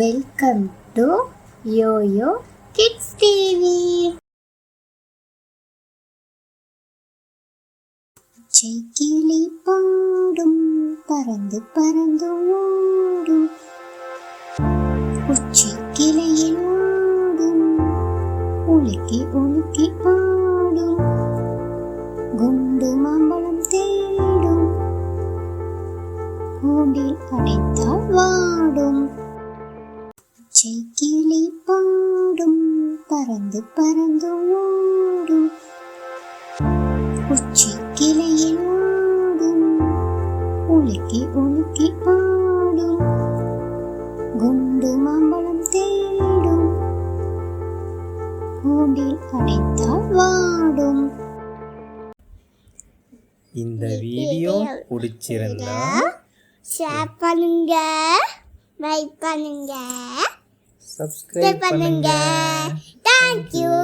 Welcome to YoYo kids TV. கிளி பாடும் பறந்து பறந்து ஓடும், உச்சி கிளையில் ஓடும், உலுக்கி உலுக்கி ஆடும், குண்டு மாம்பழம் தேடும், கூண்டில் அடைத்தால் வாடும். கிளி பாடும் பறந்து பறந்து ஓடும், உச்சி கிளையில் ஓடும், உலுக்கி உலுக்கி ஆடும், குண்டு மாம்பழம் தேடும், கூண்டில் அடைத்தால் வாடும். இந்த வீடியோ பிடிச்சிருந்தா ஷேர் பண்ணுங்க, லைக் பண்ணுங்க, சப்ஸ்கிரைப் பண்ணுங்க. தேங்க்யூ.